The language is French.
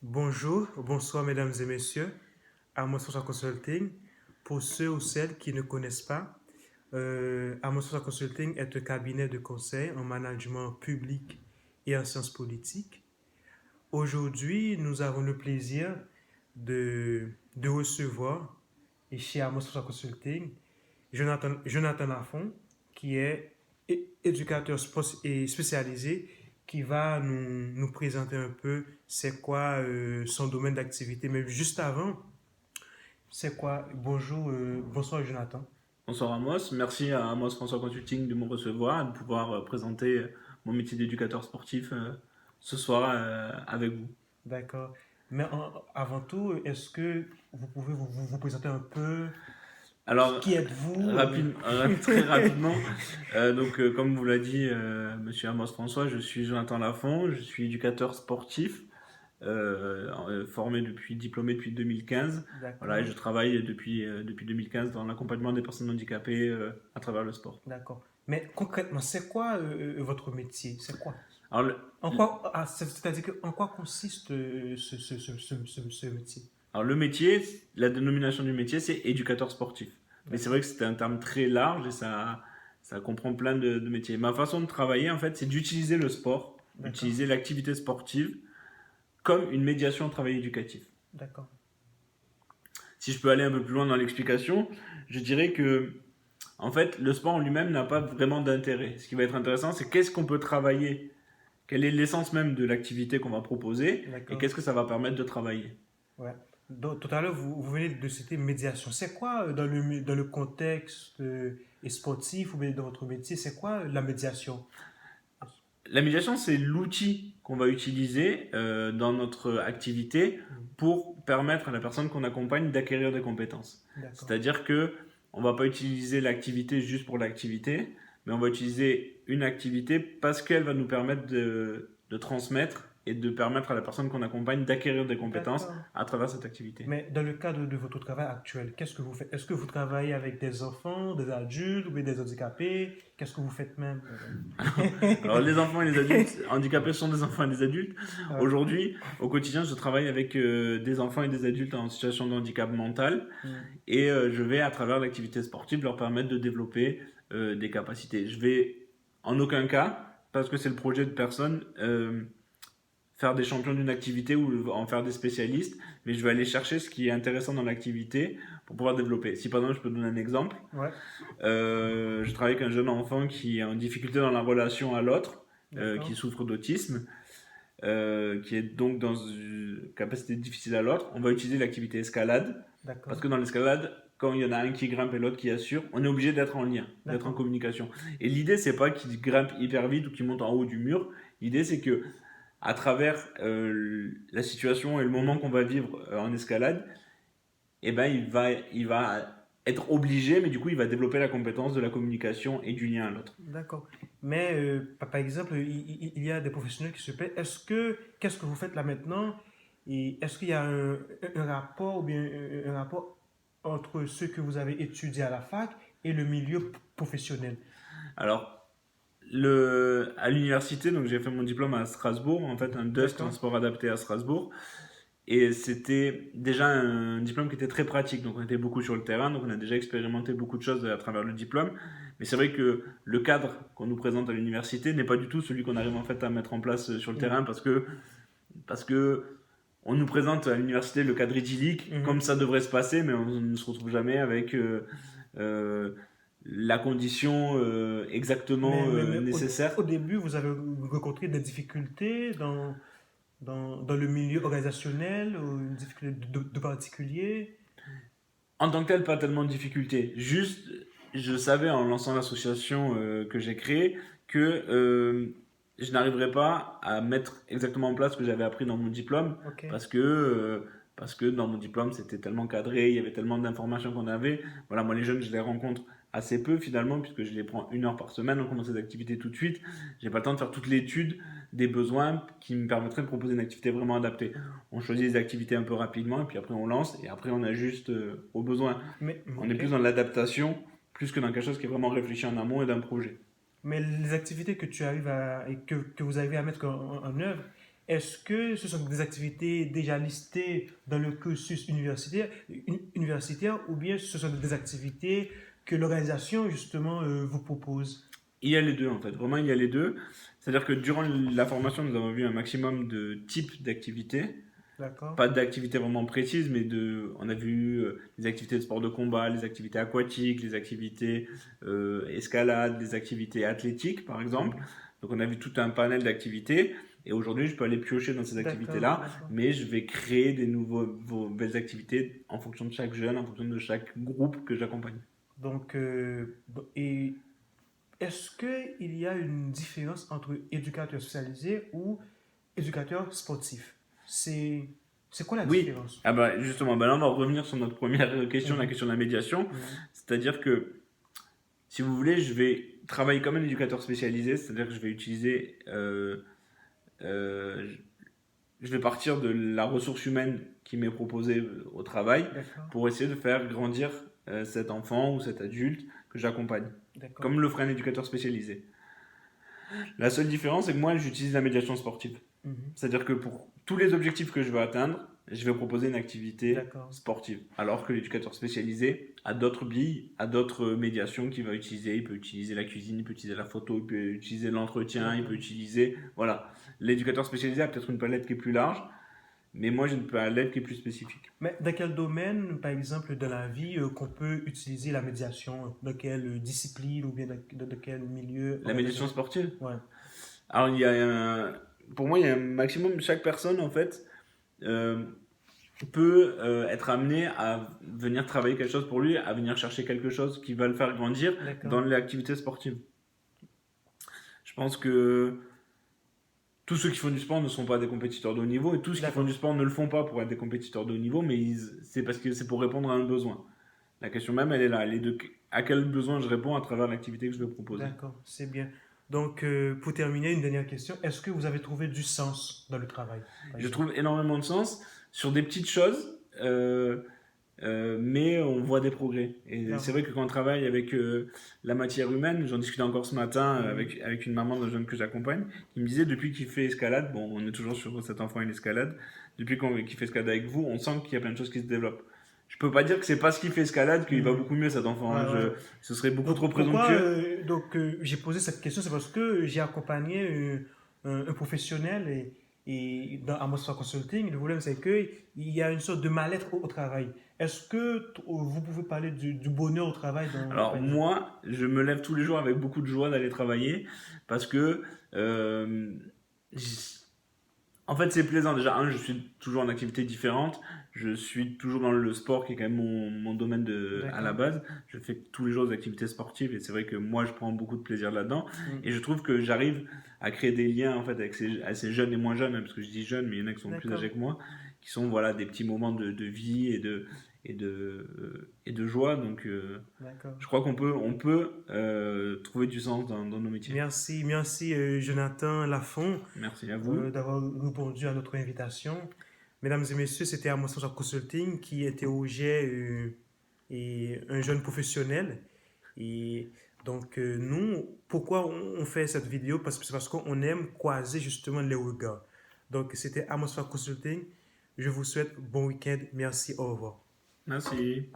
Bonjour, bonsoir mesdames et messieurs, Amos François Consulting. Pour ceux ou celles qui ne connaissent pas, Amos François Consulting est un cabinet de conseil en management public et en sciences politiques. Aujourd'hui, nous avons le plaisir de recevoir, et chez Amos François Consulting, Jonathan Lafont, qui est éducateur et spécialisé, qui va nous présenter un peu c'est quoi son domaine d'activité. Mais juste avant, c'est quoi? Bonjour, bonsoir Jonathan. Bonsoir Amos, merci à Amos François Consulting de me recevoir et de pouvoir présenter mon métier d'éducateur sportif ce soir avec vous. D'accord. Mais avant tout, est-ce que vous pouvez vous présenter un peu Alors, qui êtes-vous? très rapidement, comme vous l'a dit monsieur Amos François, je suis Jonathan Lafont, je suis éducateur sportif, diplômé depuis 2015. Voilà, et D'accord, je travaille depuis 2015 dans l'accompagnement des personnes handicapées à travers le sport. d'accord. Mais concrètement, c'est quoi votre métier? C'est quoi? Alors, En quoi, c'est-à-dire que en quoi consiste ce métier? Alors le métier, la dénomination du métier, c'est éducateur sportif. Mais c'est vrai D'accord, que c'est un terme très large et ça comprend plein de métiers. Ma façon de travailler, en fait, c'est d'utiliser le sport, d'accord, utiliser l'activité sportive comme une médiation au travail éducatif. d'accord, Si je peux aller un peu plus loin dans l'explication, je dirais que, en fait, le sport en lui-même n'a pas vraiment d'intérêt. Ce qui va être intéressant, c'est qu'est-ce qu'on peut travailler, quelle est l'essence même de l'activité qu'on va proposer et d'accord. qu'est-ce que ça va permettre de travailler. Ouais. Donc, tout à l'heure, vous venez de citer médiation. C'est quoi, dans le contexte et sportif ou bien dans votre métier, c'est quoi la médiation? La médiation, c'est l'outil qu'on va utiliser dans notre activité Hmm. pour permettre à la personne qu'on accompagne d'acquérir des compétences. D'accord. C'est-à-dire que on va pas utiliser l'activité juste pour l'activité, mais on va utiliser une activité parce qu'elle va nous permettre de transmettre et de permettre à la personne qu'on accompagne d'acquérir des compétences D'accord. à travers cette activité. Mais dans le cadre de votre travail actuel, qu'est-ce que vous faites? Est-ce que vous travaillez avec des enfants, des adultes ou bien des handicapés? Qu'est-ce que vous faites même? Alors les enfants et les adultes handicapés sont des enfants et des adultes. Ouais. Aujourd'hui, au quotidien, je travaille avec des enfants et des adultes en situation de handicap mental. Hmm. Et je vais, à travers l'activité sportive, leur permettre de développer des capacités. Je vais, en aucun cas, parce que c'est le projet de personne, faire des champions d'une activité ou en faire des spécialistes, mais je vais aller chercher ce qui est intéressant dans l'activité pour pouvoir développer. Si par exemple, je peux donner un exemple, Ouais. je travaille avec un jeune enfant qui est en difficulté dans la relation à l'autre, D'accord. qui souffre d'autisme, qui est donc dans une capacité difficile à l'autre. On va utiliser l'activité escalade, parce D'accord. que dans l'escalade, quand il y en a un qui grimpe et l'autre qui assure, on est obligé d'être en lien, d'être en D'accord. communication. Et l'idée, c'est pas qu'il grimpe hyper vite ou qu'il monte en haut du mur. L'idée, c'est que à travers la situation et le moment qu'on va vivre en escalade, eh ben, il va être obligé, mais du coup, il va développer la compétence de la communication et du lien à l'autre. D'accord. Mais par exemple, il y a des professionnels qui se plaignent. Qu'est-ce que vous faites là maintenant? Et est-ce qu'il y a un rapport ou bien un rapport entre ce que vous avez étudié à la fac et le milieu professionnel? Alors, à l'université, donc j'ai fait mon diplôme à Strasbourg, en fait un DUST en D'accord. sport adapté à Strasbourg. Et c'était déjà un diplôme qui était très pratique. Donc on était beaucoup sur le terrain, donc on a déjà expérimenté beaucoup de choses à travers le diplôme. Mais c'est vrai que le cadre qu'on nous présente à l'université n'est pas du tout celui qu'on arrive en fait à mettre en place sur le terrain Mhm. parce que on nous présente à l'université le cadre idyllique comme Mhm. ça devrait se passer, mais on ne se retrouve jamais avec euh, la condition exactement Mais nécessaire. au début, vous avez rencontré des difficultés dans le milieu organisationnel ou une difficulté de particulier? En tant que tel, pas tellement de difficultés. Juste, je savais en lançant l'association que j'ai créée que je n'arriverais pas à mettre exactement en place ce que j'avais appris dans mon diplôme Ok. parce que, euh, parce que dans mon diplôme c'était tellement cadré, il y avait tellement d'informations qu'on avait. Voilà, moi les jeunes, je les rencontre assez peu finalement puisque je les prends 1 heure par semaine, on commence ces activités tout de suite. J'ai pas le temps de faire toute l'étude des besoins qui me permettraient de proposer une activité vraiment adaptée. On choisit les activités un peu rapidement et puis après on lance et après on ajuste aux besoins. On est Ok. plus dans l'adaptation plus que dans quelque chose qui est vraiment réfléchi en amont et d'un projet. Mais les activités que tu arrives et que vous arrivez à mettre en œuvre, est-ce que ce sont des activités déjà listées dans le cursus universitaire ou bien ce sont des activités que l'organisation justement vous propose? Il y a les deux en fait, vraiment il y a les deux. C'est-à-dire que durant la formation, nous avons vu un maximum de types d'activités. D'accord? Pas d'activités vraiment précises, mais on a vu les activités de sport de combat, les activités aquatiques, les activités escalade, les activités athlétiques par exemple. Mhm. Donc on a vu tout un panel d'activités. Et aujourd'hui, je peux aller piocher dans ces D'accord, activités-là, d'accord. mais je vais créer des nouvelles activités en fonction de chaque jeune, en fonction de chaque groupe que j'accompagne. Donc, et est-ce qu'il y a une différence entre éducateur spécialisé ou éducateur sportif? C'est, c'est quoi la Oui, différence? ah bah justement, bah là on va revenir sur notre première question, la Mhm, question de la médiation. mhm. C'est-à-dire que si vous voulez, je vais travailler comme un éducateur spécialisé, c'est-à-dire que je vais utiliser, euh, je vais partir de la ressource humaine qui m'est proposée au travail D'accord, pour essayer de faire grandir cet enfant ou cet adulte que j'accompagne, d'accord. comme le ferait un éducateur spécialisé. La seule différence, c'est que moi, j'utilise la médiation sportive. Mhm. C'est-à-dire que pour tous les objectifs que je veux atteindre, je vais proposer une activité D'accord, sportive. Alors que l'éducateur spécialisé a d'autres billes, a d'autres médiations qu'il va utiliser. Il peut utiliser la cuisine, il peut utiliser la photo, il peut utiliser l'entretien, il peut d'accord. utiliser... Voilà. L'éducateur spécialisé a peut-être une palette qui est plus large, mais moi j'ai une palette qui est plus spécifique. Mais dans quel domaine, par exemple, de la vie, qu'on peut utiliser la médiation? Dans quelle discipline ou bien dans quel milieu La médiation organisationnel? sportive. Ouais, Alors pour moi, il y a un maximum, chaque personne en fait, euh, peut être amené à venir travailler quelque chose pour lui, à venir chercher quelque chose qui va le faire grandir dans d'accord, l'activité sportive. Je pense que tous ceux qui font du sport ne sont pas des compétiteurs de haut niveau et tous ceux qui font d'accord, du sport ne le font pas pour être des compétiteurs de haut niveau, mais c'est parce que c'est pour répondre à un besoin. La question même, elle est là. Elle est de à quel besoin je réponds à travers l'activité que je vais proposer. d'accord, c'est bien. Donc, pour terminer, une dernière question. Est-ce que vous avez trouvé du sens dans le travail, par Je exemple? trouve énormément de sens sur des petites choses. Mais on voit des progrès. Et c'est Ah, vrai que quand on travaille avec la matière humaine, j'en discutais encore ce matin mhm, avec une maman d'un jeune que j'accompagne, qui me disait depuis qu'il fait escalade, bon, on est toujours sur cet enfant et l'escalade, qu'il fait escalade avec vous, on sent qu'il y a plein de choses qui se développent. Je peux pas dire que c'est parce qu'il fait escalade qu'il va mhm. beaucoup mieux cet enfant, Ouais, hein. ouais. Ce serait beaucoup trop Donc, pourquoi présomptueux. j'ai posé cette question? C'est parce que j'ai accompagné un professionnel à Mostra Consulting. Le problème, c'est qu'il y a une sorte de mal-être au travail. Est-ce que vous pouvez parler du bonheur au travail, Alors par exemple? moi, je me lève tous les jours avec beaucoup de joie d'aller travailler parce que euh, en fait, c'est plaisant. Déjà, je suis toujours en activité différente. Je suis toujours dans le sport, qui est quand même mon domaine à la D'accord. base. Je fais tous les jours des activités sportives et c'est vrai que moi, je prends beaucoup de plaisir là-dedans. Mm. Et je trouve que j'arrive à créer des liens en fait avec ces jeunes et moins jeunes, hein, parce que je dis jeunes, mais il y en a qui sont plus D'accord. âgés que moi, qui sont voilà des petits moments de vie et de joie. Donc, D'accord. je crois qu'on peut trouver du sens dans nos métiers. Merci, merci Jonathan Lafont Merci à vous. d'avoir répondu à notre invitation. Mesdames et messieurs, c'était Amos Social Consulting qui interrogeait un jeune professionnel. Et donc, nous, pourquoi on fait cette vidéo? C'est parce qu'on aime croiser justement les regards. Donc, c'était Amos Social Consulting. Je vous souhaite bon week-end. Merci, au revoir. Merci.